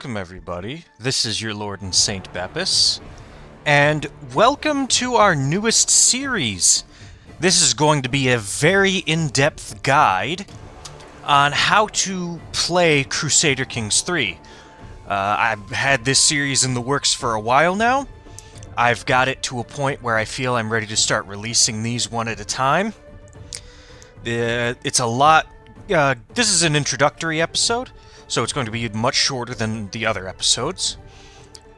Welcome, everybody. This is your Lord and Saint Bepis, and welcome to our newest series. This is going to be a very in-depth guide on how to play Crusader Kings 3. I've had this series in the works for a while now. I've got it to a point where I feel I'm ready to start releasing these one at a time. It's a lot... this is an introductory episode, so it's going to be much shorter than the other episodes.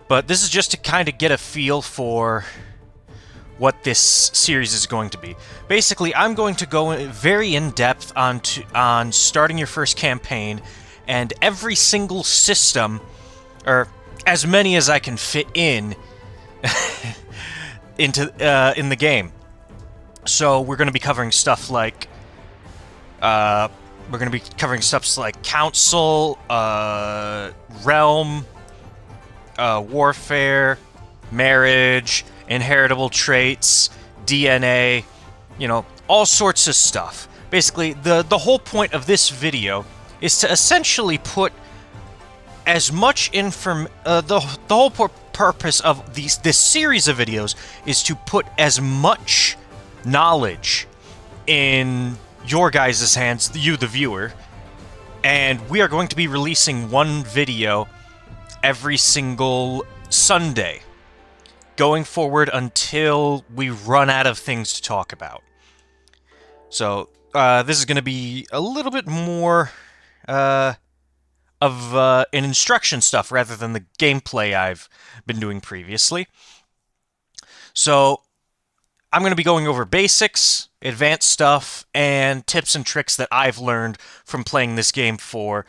But this is just to kind of get a feel for what this series is going to be. Basically, I'm going to go very in-depth on starting your first campaign and every single system, or as many as I can fit in in the game. So we're going to be covering stuff like Council, Realm, Warfare, Marriage, Inheritable Traits, DNA, all sorts of stuff. Basically, the whole point of this video is to essentially put as much the whole purpose of this series of videos is to put as much knowledge in your guys' hands, you the viewer, and we are going to be releasing one video every single Sunday, going forward until we run out of things to talk about. So, this is going to be a little bit more of an instruction stuff rather than the gameplay I've been doing previously. So, I'm going to be going over basics, advanced stuff, and tips and tricks that I've learned from playing this game for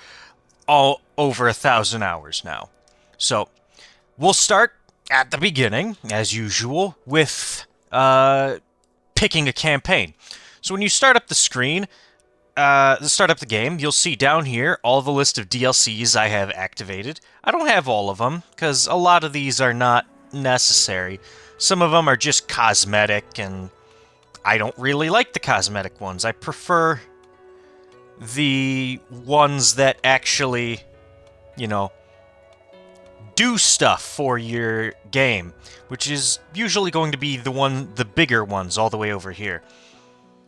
all over 1,000 hours now. So, we'll start at the beginning, as usual, with picking a campaign. So when you start up the screen, start up the game, you'll see down here all the list of DLCs I have activated. I don't have all of them, because a lot of these are not necessary. Some of them are just cosmetic, and I don't really like the cosmetic ones. I prefer the ones that actually, do stuff for your game, which is usually going to be the bigger ones all the way over here.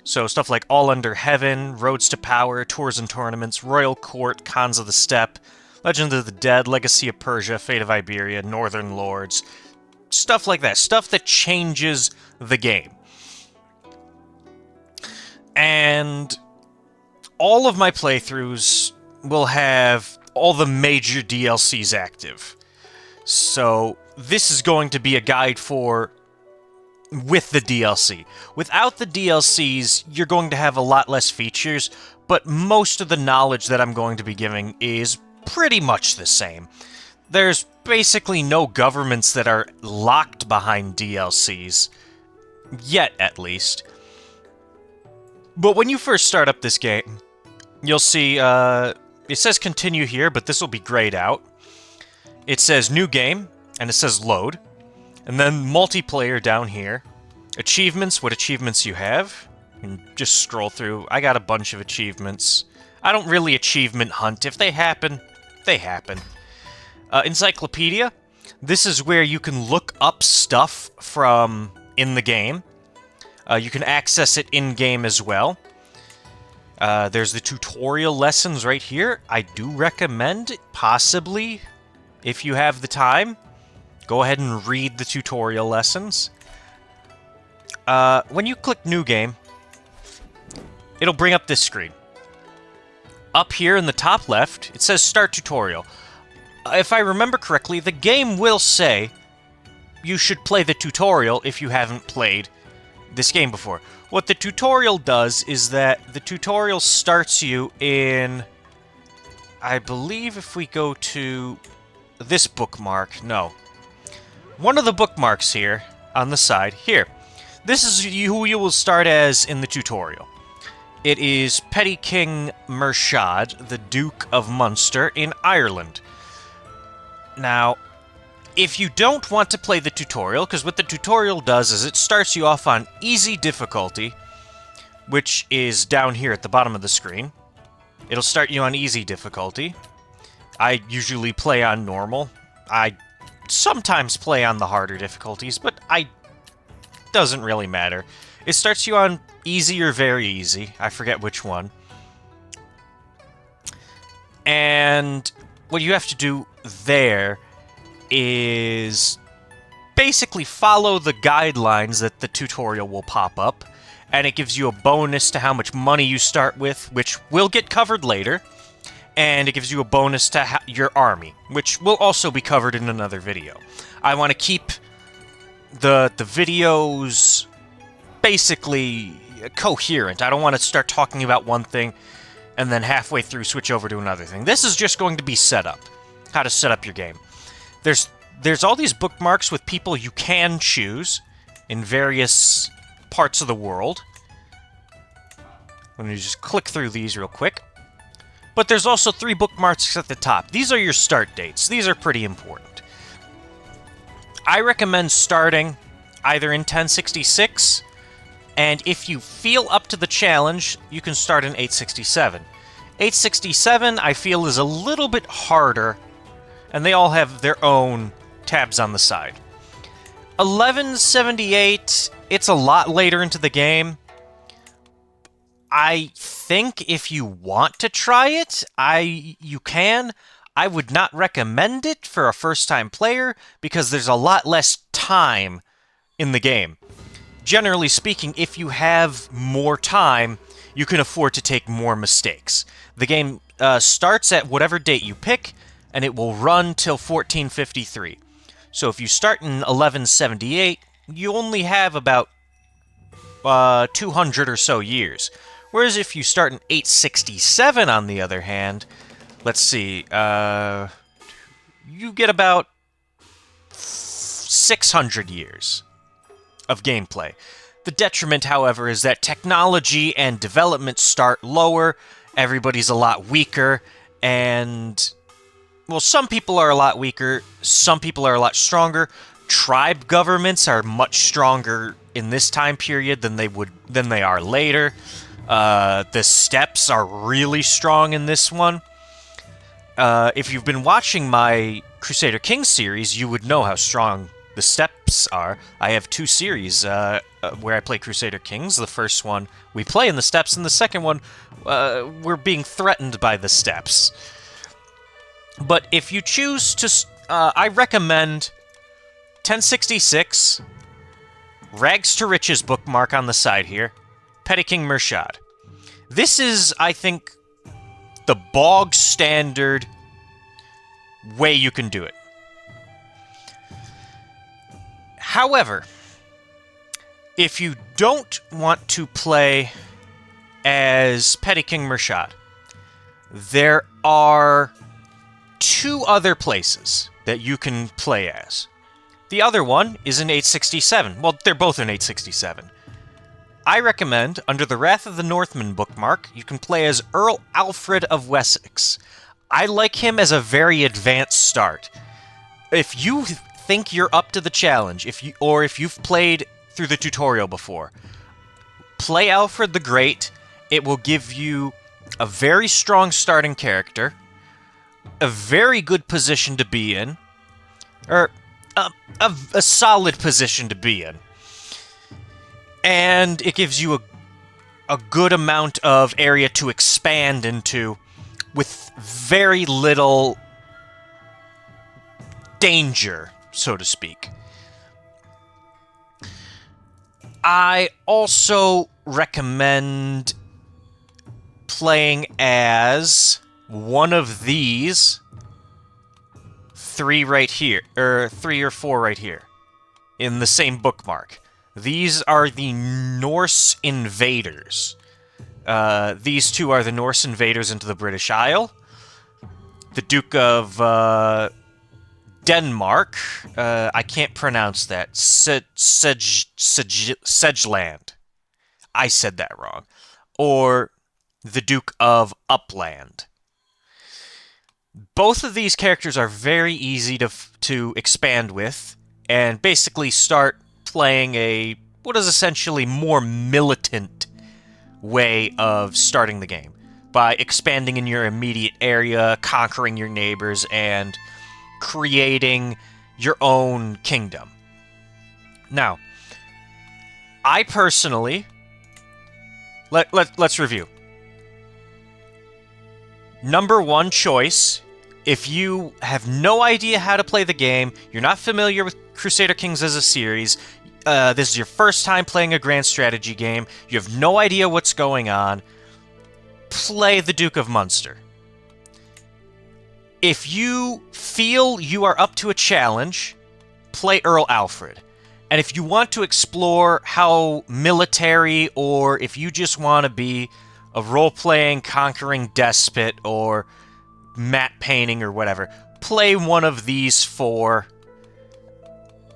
So stuff like All Under Heaven, Roads to Power, Tours and Tournaments, Royal Court, Khans of the Steppe, Legend of the Dead, Legacy of Persia, Fate of Iberia, Northern Lords, stuff like that. Stuff that changes the game. And all of my playthroughs will have all the major DLCs active. So this is going to be a guide with the DLC. Without the DLCs, you're going to have a lot less features, but most of the knowledge that I'm going to be giving is pretty much the same. There's basically no governments that are locked behind DLCs. Yet, at least. But when you first start up this game, you'll see, it says continue here, but this will be grayed out. It says new game, and it says load. And then multiplayer down here. Achievements, what achievements you have. And just scroll through. I got a bunch of achievements. I don't really achievement hunt. If they happen, they happen. Encyclopedia. This is where you can look up stuff from in the game. You can access it in-game as well. There's the tutorial lessons right here. I do recommend, possibly, if you have the time, go ahead and read the tutorial lessons. When you click New Game, it'll bring up this screen. Up here in the top left, it says Start Tutorial. If I remember correctly, the game will say you should play the tutorial if you haven't played this game before. What the tutorial does is that the tutorial starts you in... I believe if we go to this bookmark... No. One of the bookmarks here, on the side, here. This is who you will start as in the tutorial. It is Petty King Murshad, the Duke of Munster, in Ireland. Now, if you don't want to play the tutorial, because what the tutorial does is it starts you off on easy difficulty, which is down here at the bottom of the screen. It'll start you on easy difficulty. I usually play on normal. I sometimes play on the harder difficulties, but doesn't really matter. It starts you on easy or very easy. I forget which one. And what you have to do there is basically follow the guidelines that the tutorial will pop up, and it gives you a bonus to how much money you start with, which will get covered later, and it gives you a bonus to your army, which will also be covered in another video. I want to keep the videos basically coherent. I don't want to start talking about one thing and then halfway through switch over to another thing. This is just going to be setup. How to set up your game. There's all these bookmarks with people you can choose in various parts of the world. Let me just click through these real quick. But there's also 3 bookmarks at the top. These are your start dates. These are pretty important. I recommend starting either in 1066, and if you feel up to the challenge, you can start in 867. 867, I feel, is a little bit harder, and they all have their own tabs on the side. 1178, it's a lot later into the game. I think if you want to try it, you can. I would not recommend it for a first-time player because there's a lot less time in the game. Generally speaking, if you have more time, you can afford to take more mistakes. The game starts at whatever date you pick, and it will run till 1453. So if you start in 1178, you only have about 200 or so years. Whereas if you start in 867, on the other hand, let's see, you get about 600 years of gameplay. The detriment, however, is that technology and development start lower, everybody's a lot weaker, and, well, some people are a lot weaker, some people are a lot stronger. Tribe governments are much stronger in this time period than they are later. The steppes are really strong in this one. If you've been watching my Crusader Kings series, you would know how strong the steppes are. I have 2 series where I play Crusader Kings. The first one, we play in the steppes, and the second one, we're being threatened by the steppes. But if you choose to... I recommend 1066, Rags to Riches bookmark on the side here, Petty King Murshad. This is, I think, the bog standard way you can do it. However, if you don't want to play as Petty King Murshad, there are 2 other places that you can play as. The other one is in 867. Well, they're both in 867. I recommend, under the Wrath of the Northmen bookmark, you can play as Earl Alfred of Wessex. I like him as a very advanced start. If you think you're up to the challenge, if you've played through the tutorial before, play Alfred the Great. It will give you a very strong starting character, a very good position to be in, or a solid position to be in. And it gives you a good amount of area to expand into with very little danger, so to speak. I also recommend playing as one of these 3 right here, or 3 or 4 right here, in the same bookmark. These are the Norse invaders. These 2 are the Norse invaders into the British Isle. The Duke of Denmark, I can't pronounce that. Sedgeland. I said that wrong. Or the Duke of Upland. Both of these characters are very easy to expand with, and basically start playing what is essentially more militant way of starting the game. by expanding in your immediate area, conquering your neighbors, and creating your own kingdom. Now, I personally... Let's review. Number one choice, if you have no idea how to play the game, you're not familiar with Crusader Kings as a series, this is your first time playing a grand strategy game, you have no idea what's going on, play the Duke of Munster. If you feel you are up to a challenge, play Earl Alfred. And if you want to explore how military, or if you just want to be a role-playing, conquering despot, or matte painting, or whatever, play one of these four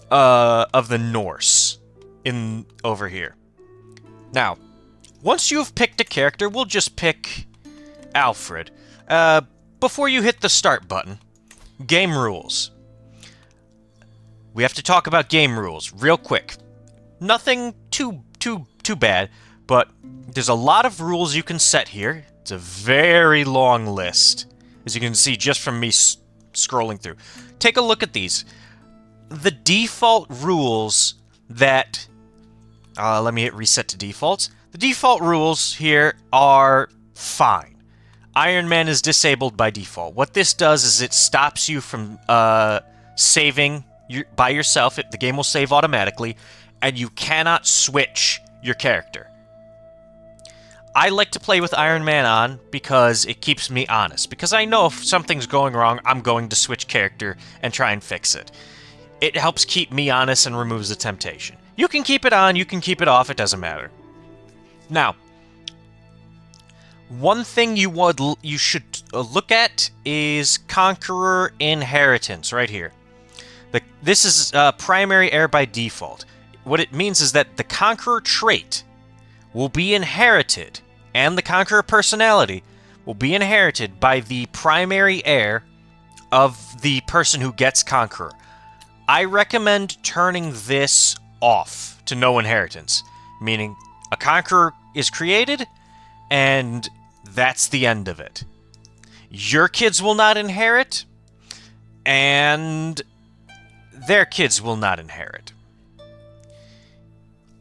of the Norse over here. Now, once you've picked a character, we'll just pick Alfred. Before you hit the start button, game rules. We have to talk about game rules real quick. Nothing too bad, but there's a lot of rules you can set here. It's a very long list, as you can see just from me scrolling through. Take a look at these. The default rules that... let me hit reset to defaults. The default rules here are fine. Iron Man is disabled by default. What this does is it stops you from saving by yourself. The game will save automatically, and you cannot switch your character. I like to play with Iron Man on because it keeps me honest. Because I know if something's going wrong, I'm going to switch character and try and fix it. It helps keep me honest and removes the temptation. You can keep it on, you can keep it off, it doesn't matter. Now, one thing you should look at is Conqueror Inheritance right here. This is primary heir by default. What it means is that the Conqueror trait will be inherited, and the Conqueror personality will be inherited by the primary heir of the person who gets Conqueror. I recommend turning this off to no inheritance, meaning a Conqueror is created, and that's the end of it. Your kids will not inherit, and their kids will not inherit.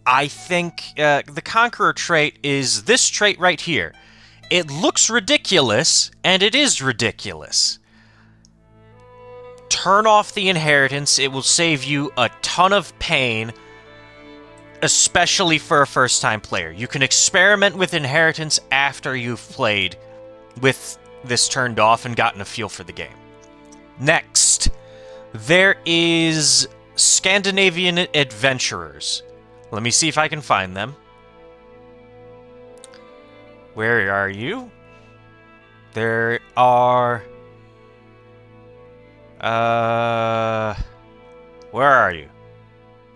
I think the Conqueror trait is this trait right here. It looks ridiculous, and it is ridiculous. Turn off the inheritance. It will save you a ton of pain, especially for a first-time player. You can experiment with inheritance after you've played with this turned off and gotten a feel for the game. Next, there is Scandinavian Adventurers. Let me see if I can find them. Where are you? There are... where are you?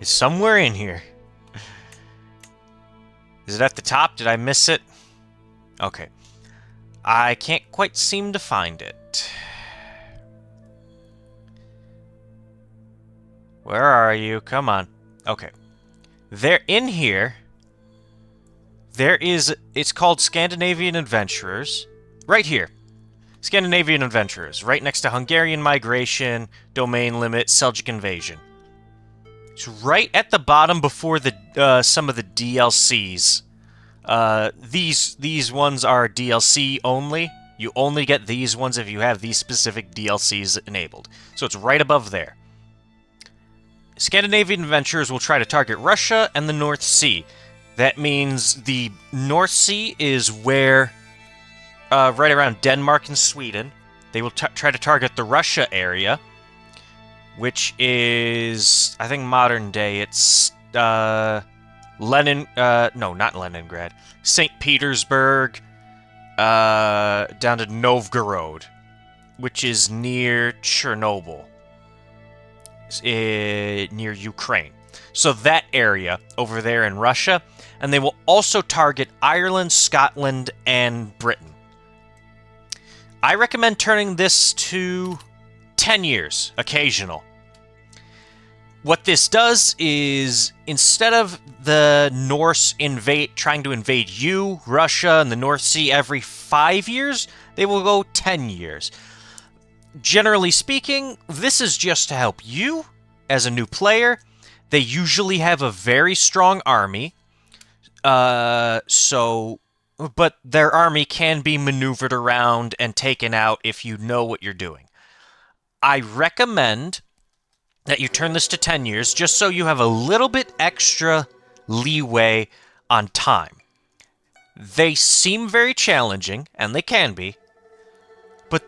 It's somewhere in here. Is it at the top? Did I miss it? Okay. I can't quite seem to find it. Where are you? Come on. Okay. They're in here. There is... It's called Scandinavian Adventurers. Right here. Scandinavian Adventurers. Right next to Hungarian Migration, Domain Limit, Seljuk Invasion. It's right at the bottom before the some of the DLCs. These ones are DLC only. You only get these ones if you have these specific DLCs enabled. So it's right above there. Scandinavian Adventurers will try to target Russia and the North Sea. That means the North Sea is where, right around Denmark and Sweden. They will try to target the Russia area, which is, I think, modern day. It's no, not Leningrad. St. Petersburg, down to Novgorod, which is near Chernobyl, near Ukraine. So that area over there in Russia, and they will also target Ireland, Scotland, and Britain. I recommend turning this to 10 years, occasional. What this does is, instead of the Norse trying to invade you, Russia, and the North Sea every 5 years, they will go 10 years. Generally speaking, this is just to help you as a new player. They usually have a very strong army, but their army can be maneuvered around and taken out if you know what you're doing. I recommend that you turn this to 10 years just so you have a little bit extra leeway on time. They seem very challenging, and they can be, but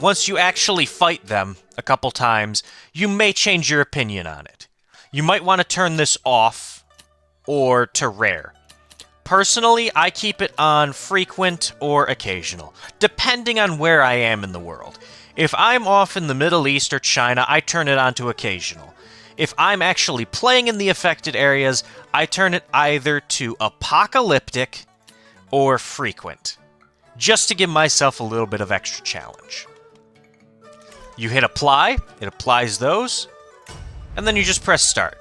once you actually fight them a couple times, you may change your opinion on it. You might want to turn this off or to rare. Personally, I keep it on frequent or occasional, depending on where I am in the world. If I'm off in the Middle East or China, I turn it on to occasional. If I'm actually playing in the affected areas, I turn it either to apocalyptic or frequent, just to give myself a little bit of extra challenge. You hit apply, it applies those, and then you just press start.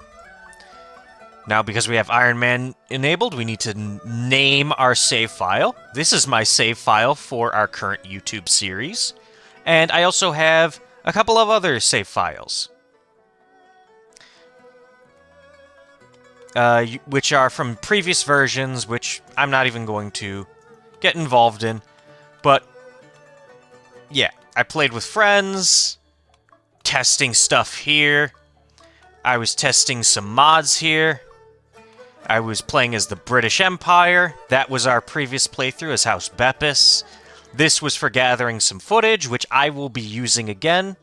Now, because we have Iron Man enabled, we need to name our save file. This is my save file for our current YouTube series. And I also have a couple of other save files, which are from previous versions, which I'm not even going to get involved in. But, yeah, I played with friends, testing stuff here. I was testing some mods here. I was playing as the British Empire. That was our previous playthrough as House Bepis. This was for gathering some footage, which I will be using again.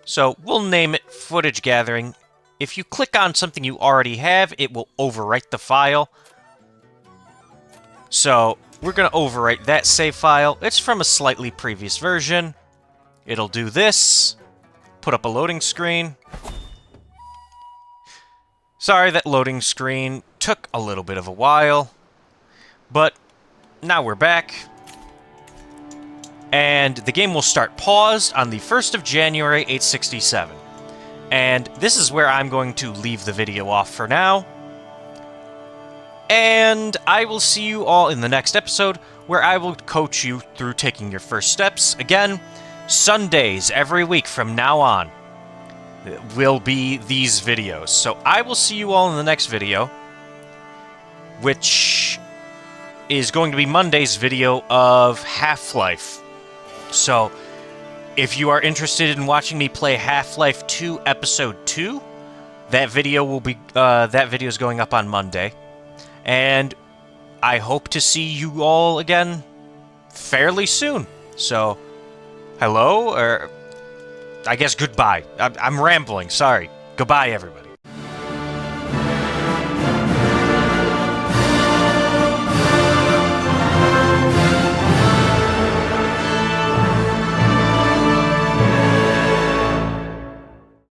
So we'll name it Footage Gathering. If you click on something you already have, it will overwrite the file. So we're going to overwrite that save file. It's from a slightly previous version. It'll do this. Put up a loading screen. Sorry, that loading screen took a little bit of a while. But now we're back. And the game will start paused on the 1st of January, 867. And this is where I'm going to leave the video off for now. And I will see you all in the next episode, where I will coach you through taking your first steps. Again, Sundays every week from now on will be these videos. So I will see you all in the next video, which is going to be Monday's video of Half-Life. So, if you are interested in watching me play Half-Life 2 Episode 2, that video is going up on Monday. And I hope to see you all again fairly soon. So, hello, or I guess goodbye. I'm rambling, sorry. Goodbye, everybody.